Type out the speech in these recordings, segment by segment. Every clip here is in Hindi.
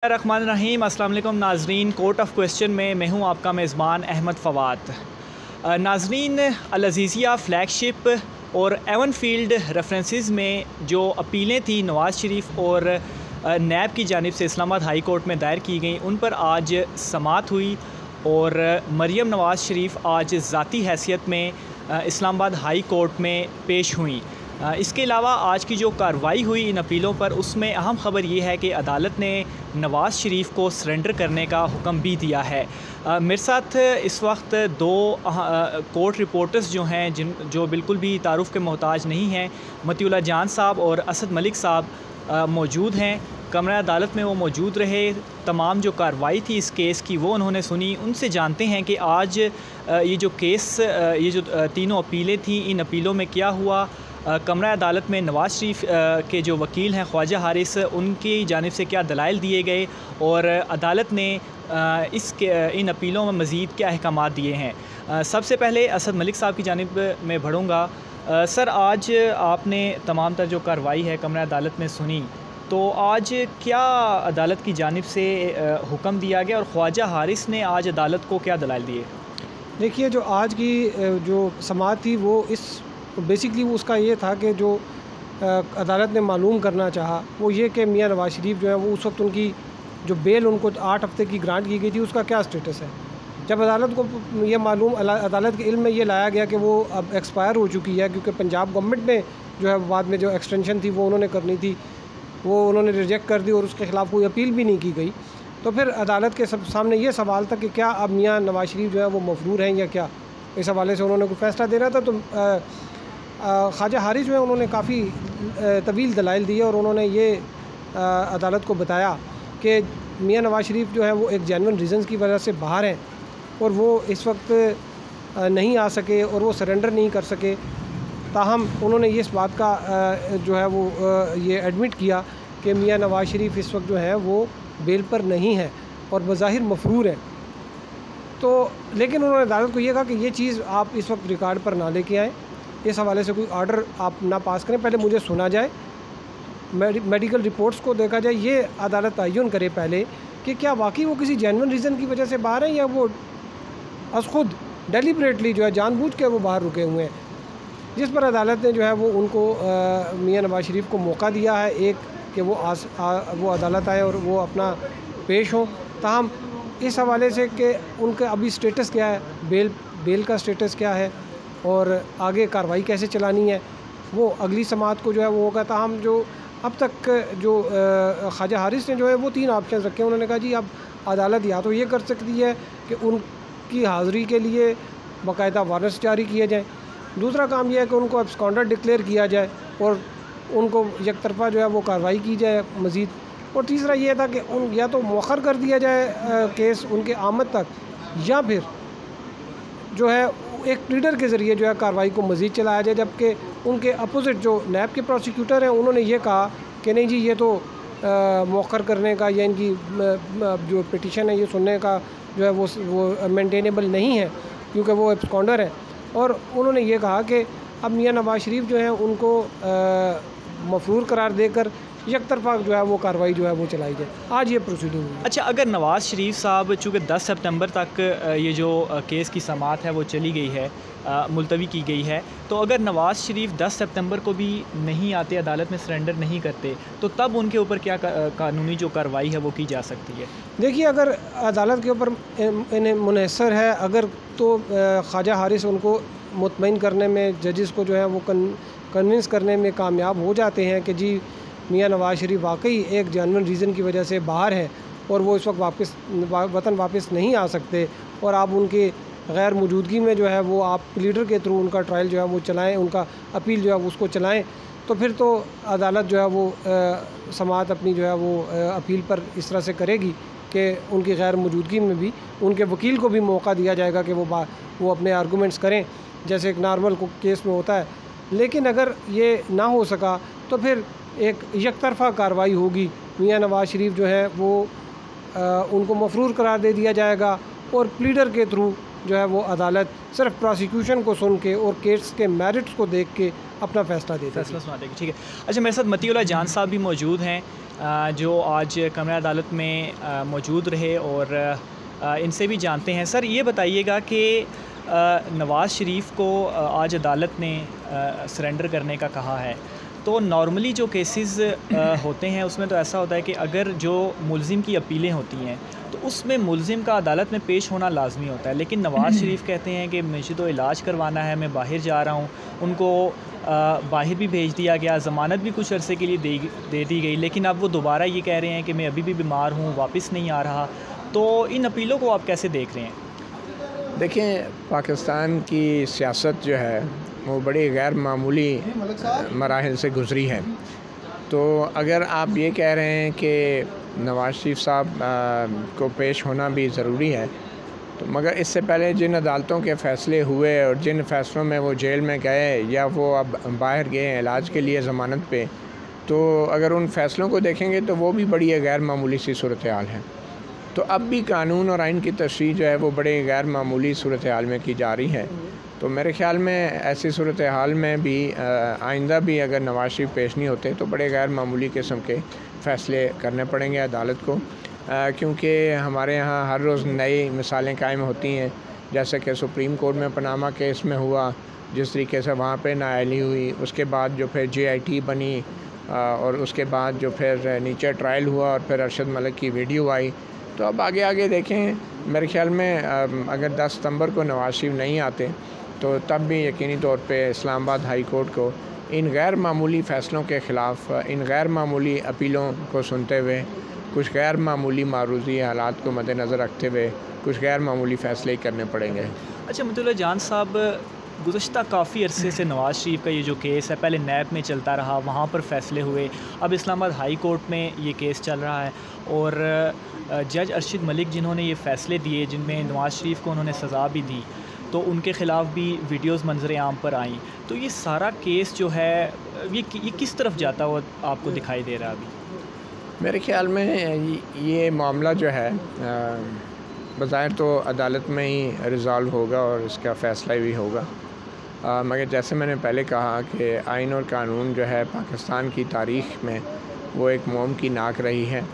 रहीम अस्सलाम वालेकुम नाजरीन। कोर्ट ऑफ क्वेश्चन में मैं हूं आपका मेज़बान अहमद फ़वाद। नाजरीन, अल अज़ीज़िया फ्लैगशिप और एवन फील्ड रेफरेंसेस में जो अपीलें थी नवाज़ शरीफ और नैब की जानिब से इस्लामाबाद हाई कोर्ट में दायर की गई, उन पर आज समाअत हुई और मरियम नवाज़ शरीफ आज ज़ाती हैसियत में इस्लामाबाद हाई कोर्ट में पेश हुई। इसके अलावा आज की जो कार्रवाई हुई इन अपीलों पर, उसमें अहम ख़बर ये है कि अदालत ने नवाज़ शरीफ को सरेंडर करने का हुक्म भी दिया है। मेरे साथ इस वक्त दो कोर्ट रिपोर्टर्स जो हैं जो बिल्कुल भी तारुफ़ के मोहताज नहीं हैं, मतीउल्लाह जान साहब और असद मलिक साहब मौजूद हैं। कमरा अदालत में वो मौजूद रहे, तमाम जो कार्रवाई थी इस केस की वो उन्होंने सुनी। उनसे जानते हैं कि आज ये जो केस, ये जो तीनों अपीलें थी, इन अपीलों में क्या हुआ। कमरा अदालत में नवाज़ शरीफ के जो वकील हैं ख्वाजा हारिस, उनकी जानिब से क्या दलाइल दिए गए और अदालत ने इन अपीलों में मज़ीद क्या अहकामात दिए हैं। सबसे पहले असद मलिक साहब की जानिब में बढ़ूँगा। सर, आज आपने तमाम तर जो कार्रवाई है कमरा अदालत में सुनी, तो आज क्या अदालत की जानिब से हुक्म दिया गया और ख्वाजा हारिस ने आज अदालत को क्या दलाइल दिए? देखिए, जो आज की जो समाअत थी वो बेसिकली उसका ये था कि जो अदालत ने मालूम करना चाहा वो ये कि मियां नवाज़ शरीफ जो है वो उस वक्त उनकी जो बेल उनको 8 हफ्ते की ग्रांट की गई थी उसका क्या स्टेटस है। जब अदालत को ये मालूम, अदालत के इल्म में ये लाया गया कि वो अब एक्सपायर हो चुकी है, क्योंकि पंजाब गवर्नमेंट ने जो है बाद में जो एक्सटेंशन थी वो उन्होंने करनी थी, वो उन्होंने रिजेक्ट कर दी और उसके ख़िलाफ़ कोई अपील भी नहीं की गई। तो फिर अदालत के सामने ये सवाल था कि क्या अब मियां नवाज़ शरीफ जो है वो मफरूर हैं या क्या। इस हवाले से उन्होंने कोई फ़ैसला देना था। तो ख्वाजा हारिस जो है उन्होंने काफ़ी तवील दलाइल दिए और उन्होंने ये अदालत को बताया कि मियां नवाज़ शरीफ जो है वो एक जेन्युइन रीज़न्स की वजह से बाहर हैं और वो इस वक्त नहीं आ सके और वो सरेंडर नहीं कर सके। ताहम उन्होंने ये इस बात का जो है वो ये एडमिट किया कि मियां नवाज़ शरीफ इस वक्त जो है वो बेल पर नहीं है और बज़ाहिर मफरूर है। तो लेकिन उन्होंने अदालत को ये कहा कि ये चीज़ आप इस वक्त रिकॉर्ड पर ना लेके आएँ, इस हवाले से कोई आर्डर आप ना पास करें, पहले मुझे सुना जाए, मेडिकल रिपोर्ट्स को देखा जाए, ये अदालत तयन करे पहले कि क्या वाकई वो किसी जेन्युइन रीज़न की वजह से बाहर हैं या वो अस खुद डेलिबरेटली जो है जानबूझ के वो बाहर रुके हुए हैं। जिस पर अदालत ने जो है वो उनको मियां नवाज़ शरीफ को मौका दिया है, एक कि वो अदालत आए और वो अपना पेश हों। ताहम इस हवाले से कि उनका अभी स्टेटस क्या है, बेल का स्टेटस क्या है और आगे कार्रवाई कैसे चलानी है, वो अगली समाअत को जो है वो होगा। ताहम जो अब तक जो ख्वाजा हारिस ने जो है वो 3 ऑप्शन रखे। उन्होंने कहा जी अब अदालत या तो ये कर सकती है कि उनकी हाज़िरी के लिए बाकायदा वारंट्स जारी किए जाएँ, दूसरा काम यह है कि उनको एब्सकॉन्डर डिक्लेयर किया जाए और उनको एक तरफा जो है वो कार्रवाई की जाए मज़ीद, और तीसरा ये था कि या तो मौखर कर दिया जाए केस उनके आमद तक, या फिर जो है एक प्लीडर के ज़रिए जो है कार्रवाई को मज़ीद चलाया जाए। जबकि उनके अपोजिट जो नैब के प्रोसिक्यूटर हैं उन्होंने ये कहा कि नहीं जी, ये तो मौखर करने का या इनकी जो पिटीशन है ये सुनने का जो है वो मेंटेनेबल नहीं है क्योंकि वो एब्सकॉन्डर है। और उन्होंने ये कहा कि अब मियां नवाज़ शरीफ जो है उनको मफरूर करार देकर एक तरफा जो है वो कार्रवाई जो है वो चलाई जाए। आज ये प्रोसीडिंग हुई। अच्छा, अगर नवाज़ शरीफ साहब चूँकि 10 सितंबर तक ये जो केस की समाअत है वो चली गई है, मुलतवी की गई है, तो अगर नवाज़ शरीफ 10 सितंबर को भी नहीं आते, अदालत में सरेंडर नहीं करते, तो तब उनके ऊपर क्या कानूनी जो कार्रवाई है वो की जा सकती है? देखिए, अगर अदालत के ऊपर इन्हें मुनहसर है, अगर तो ख्वाजा हारिस उनको मुतमईन करने में, जजेस को जो है वो कन्विंस करने में कामयाब हो जाते हैं कि जी मियां नवाज़ शरीफ वाकई एक जेन्युइन रीज़न की वजह से बाहर है और वो इस वक्त वतन वापस नहीं आ सकते, और आप उनकी गैर मौजूदगी में जो है वो आप प्लीडर के थ्रू उनका ट्रायल जो है वो चलाएं, उनका अपील जो है उसको चलाएं, तो फिर तो अदालत जो है वो समाअत अपनी जो है वो अपील पर इस तरह से करेगी कि उनकी गैर मौजूदगी में भी उनके वकील को भी मौका दिया जाएगा कि वो अपने आर्गूमेंट्स करें, जैसे एक नॉर्मल केस में होता है। लेकिन अगर ये ना हो सका तो फिर एक तरफा कार्रवाई होगी, मियां नवाज़ शरीफ जो है वो उनको मफरूर करार दे दिया जाएगा और प्लीडर के थ्रू जो है वो अदालत सिर्फ प्रोसिक्यूशन को सुन के और केस के मेरिट्स को देख के अपना फ़ैसला फैसला सुना देगी। ठीक है, अच्छा मेरे साथ मतीउल्लाह जान साहब भी मौजूद हैं, जो आज कमरा अदालत में मौजूद रहे, और इनसे भी जानते हैं। सर ये बताइएगा कि नवाज़ शरीफ को आज अदालत ने सरेंडर करने का कहा है, तो नॉर्मली जो केसेस होते हैं उसमें तो ऐसा होता है कि अगर जो मुलजिम की अपीलें होती हैं तो उसमें मुलजिम का अदालत में पेश होना लाजमी होता है, लेकिन नवाज़ शरीफ कहते हैं कि मुझे तो इलाज करवाना है, मैं बाहर जा रहा हूँ। उनको बाहर भी भेज दिया गया, ज़मानत भी कुछ अरसे के लिए दे दी गई, लेकिन अब वो दोबारा ये कह रहे हैं कि मैं अभी भी बीमार हूँ, वापस नहीं आ रहा। तो इन अपीलों को आप कैसे देख रहे हैं? देखें, पाकिस्तान की सियासत जो है वो बड़ी गैर मामूली मराहिल से गुज़री है। तो अगर आप ये कह रहे हैं कि नवाज़ शरीफ साहब को पेश होना भी ज़रूरी है, तो मगर इससे पहले जिन अदालतों के फ़ैसले हुए और जिन फ़ैसलों में वो जेल में गए या वो अब बाहर गए हैं इलाज के लिए ज़मानत पे, तो अगर उन फ़ैसलों को देखेंगे तो वो भी बड़ी गैर मामूली सी सूरत हाल है। तो अब भी कानून और आइन की तशरीह जो है वो बड़े गैर मामूली सूरत हाल में की जा रही है। तो मेरे ख़्याल में ऐसी सूरत हाल में भी आइंदा भी अगर नवाज़ शरीफ पेश नहीं होते तो बड़े गैर मामूली किस्म के फ़ैसले करने पड़ेंगे अदालत को, क्योंकि हमारे यहाँ हर रोज़ नई मिसालें कायम होती हैं। जैसे कि सुप्रीम कोर्ट में पनामा केस में हुआ, जिस तरीके से वहाँ पे नाअहली हुई, उसके बाद जो फिर JIT बनी, और उसके बाद जो फिर नीचे ट्रायल हुआ और फिर अरशद मलिक की वीडियो आई। तो अब आगे आगे देखें, मेरे ख्याल में अगर 10 सितंबर को नवाज़ शरीफ नहीं आते तो तब भी यकीनी तौर पे इस्लामाबाद हाई कोर्ट को इन गैर मामूली फ़ैसलों के ख़िलाफ़, इन गैर मामूली अपीलों को सुनते हुए, कुछ गैर मामूली मारूज़ी हालात को मद्देनज़र रखते हुए कुछ गैर मामूली फ़ैसले करने पड़ेंगे। अच्छा मतीउल्लाह जान साहब, गुज़श्ता काफ़ी अरसे से नवाज़ शरीफ का ये जो केस है पहले नैब में चलता रहा, वहाँ पर फ़ैसले हुए, अब इस्लामाबाद हाई कोर्ट में ये केस चल रहा है, और जज अरशद मलिक जिन्होंने ये फ़ैसले दिए जिनमें नवाज़ शरीफ को उन्होंने सज़ा भी दी, तो उनके ख़िलाफ़ भी वीडियोज़ मंजर आम पर आई। तो ये सारा केस जो है ये किस तरफ जाता हुआ आपको दिखाई दे रहा है अभी? मेरे ख़्याल में ये मामला जो है बज़ाहिर तो अदालत में ही रिज़ॉल्व होगा और इसका फ़ैसला भी होगा, मगर जैसे मैंने पहले कहा कि आइन और कानून जो है पाकिस्तान की तारीख़ में वो एक मोम की नाक रही है।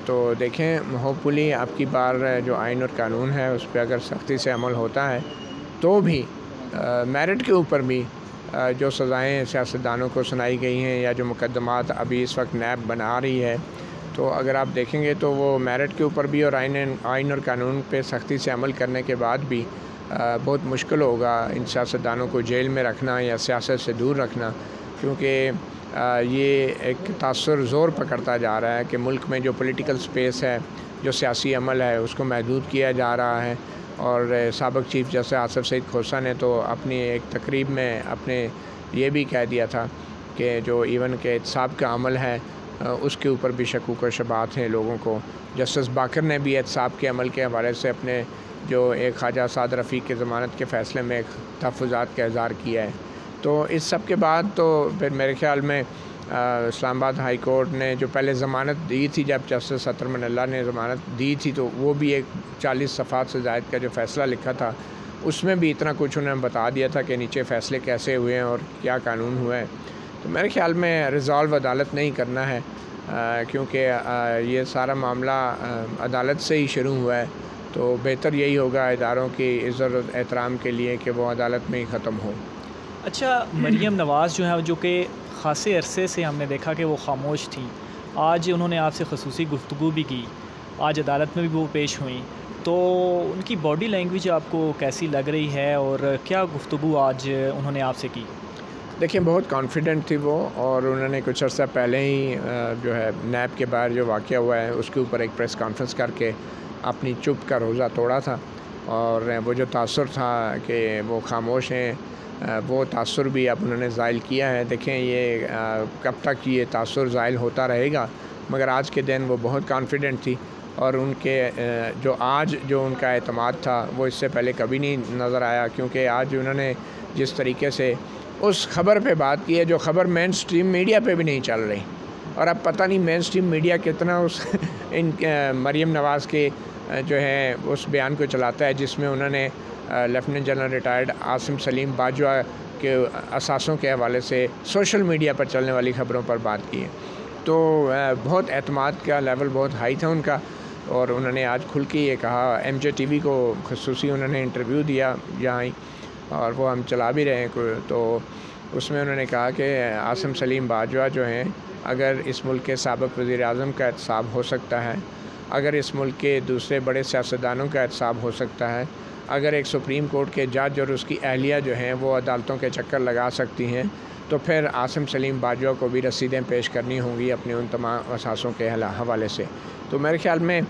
तो देखें, होपफुली आपकी बार जो आइन और कानून है उस पर अगर सख्ती से अमल होता है तो भी मेरिट के ऊपर भी जो सज़ाएँ सियासतदानों को सुनाई गई हैं या जो मुकदमात अभी इस वक्त नैब बना रही है, तो अगर आप देखेंगे तो वो मेरिट के ऊपर भी और आइन और कानून पे सख्ती से अमल करने के बाद भी बहुत मुश्किल होगा इन सियासतदानों को जेल में रखना या सियासत से दूर रखना, क्योंकि ये एक तासुर ज़ोर पकड़ता जा रहा है कि मुल्क में जो पॉलिटिकल स्पेस है, जो सियासी अमल है, उसको महदूद किया जा रहा है। और साबिक़ चीफ़ जस्टिस आसिफ सईद खोसा ने तो अपनी एक तकरीब में अपने ये भी कह दिया था कि जो इवन के एहतसाब का अमल है उसके ऊपर भी शकूक व शुबहात हैं लोगों को। जस्टिस बाकर ने भी एहतसाब के अमल के हवाले से अपने जो एक ख्वाजा साद रफ़ीक के ज़मानत के फ़ैसले में तहफ़्फ़ुज़ात का इज़हार किया है। तो इस सब के बाद तो फिर मेरे ख़्याल में इस्लामाबाद हाई कोर्ट ने जो पहले ज़मानत दी थी, जब जस्टिस अतर मनल्ला ने ज़मानत दी थी, तो वो भी एक 40 सफ़ात से ज़ायद का जो फ़ैसला लिखा था उसमें भी इतना कुछ उन्होंने बता दिया था कि नीचे फ़ैसले कैसे हुए हैं और क्या कानून हुआ है। तो मेरे ख़्याल में रिज़ॉल्व अदालत नहीं करना है, क्योंकि ये सारा मामला अदालत से ही शुरू हुआ है। तो बेहतर यही होगा इदारों की इज़्ज़त और एहतराम के लिए कि वो अदालत में ही ख़त्म हो। अच्छा, मरीम नवाज़ जो है, जो कि ख़ासे अरसे से हमने देखा कि वो ख़ामोश थी, आज उन्होंने आपसे ख़ुसूसी गुफ्तगू भी की, आज अदालत में भी वो पेश हुई, तो उनकी बॉडी लैंग्वेज आपको कैसी लग रही है और क्या गुफ्तगू आज उन्होंने आपसे की? देखिए, बहुत कॉन्फिडेंट थी वो, और उन्होंने कुछ अर्सा पहले ही जो है नैब के बाहर जो वाक़या हुआ है उसके ऊपर एक प्रेस कॉन्फ्रेंस करके अपनी चुप का रोज़ा तोड़ा था। और वो जो तासुर था कि वो ख़ामोश हैं, वो तासुर भी अब उन्होंने ज़ाइल किया है। देखें, ये कब तक ये तासुर ज़ाइल होता रहेगा, मगर आज के दिन वो बहुत कॉन्फिडेंट थी, और उनके जो आज जो उनका एतमाद था वो इससे पहले कभी नहीं नज़र आया, क्योंकि आज उन्होंने जिस तरीके से उस ख़बर पे बात की है जो ख़बर मेन स्ट्रीम मीडिया पे भी नहीं चल रही, और अब पता नहीं मेन स्ट्रीम मीडिया कितना उस इन मरीम नवाज़ के जो है उस बयान को चलाता है जिसमें उन्होंने lieutenant general retired Asim Salim Bajwa के असासों के हवाले से सोशल मीडिया पर चलने वाली ख़बरों पर बात की है। तो बहुत एतमाद का लेवल बहुत हाई था उनका, और उन्होंने आज खुल के ये कहा, MJ TV को ख़ुसूसी उन्होंने इंटरव्यू दिया यहाँ ही, और वो हम चला भी रहे हैं। तो उसमें उन्होंने कहा कि आसिम सलीम बाजवा जो हैं, अगर इस मुल्क के साबिक़ वज़ीर-ए-आज़म का एहतसाब हो सकता है, अगर इस मुल्क के दूसरे बड़े सियासतदानों का एहतसाब हो सकता है, अगर एक सुप्रीम कोर्ट के जज और उसकी अहलिया जो हैं वो अदालतों के चक्कर लगा सकती हैं, तो फिर आसिम सलीम बाजवा को भी रसीदें पेश करनी होंगी अपने उन तमाम असासों के हवाले से। तो मेरे ख़्याल में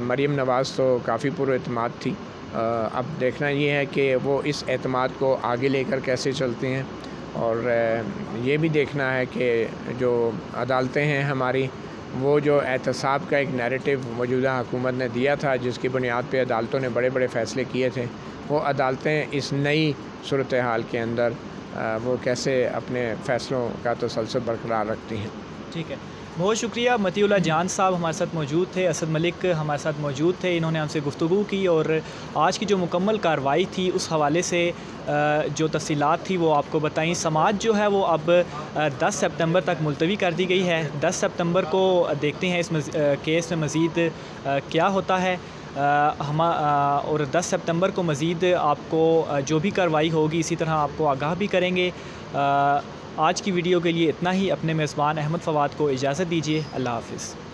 मरीम नवाज़ तो काफ़ी पुरएतमाद थी। अब देखना ये है कि वो इस एतमाद को आगे लेकर कैसे चलती हैं, और ये भी देखना है कि जो अदालतें हैं हमारी, वो जो एहतसाब का एक नैरेटिव मौजूदा हुकूमत ने दिया था, जिसकी बुनियाद पे अदालतों ने बड़े बड़े फ़ैसले किए थे, वो अदालतें इस नई सूरत हाल के अंदर वो कैसे अपने फ़ैसलों का तसलसल बरकरार रखती हैं। ठीक है, बहुत शुक्रिया। मतीउल्लाह जान साहब हमारे साथ मौजूद थे, असद मलिक हमारे साथ मौजूद थे, इन्होंने हमसे गुफ्तगू की और आज की जो मुकम्मल कार्रवाई थी उस हवाले से जो तफसीलात थी वो आपको बताई। समाअत जो है वो अब 10 सितंबर तक मुलतवी कर दी गई है। 10 सितंबर को देखते हैं इस केस में मज़ीद क्या होता है। और 10 सितंबर को मज़ीद आपको जो भी कार्रवाई होगी इसी तरह आपको आगाह भी करेंगे। आज की वीडियो के लिए इतना ही। अपने मेज़बान अहमद फ़वाद को इजाज़त दीजिए। अल्लाह हाफ़िज़।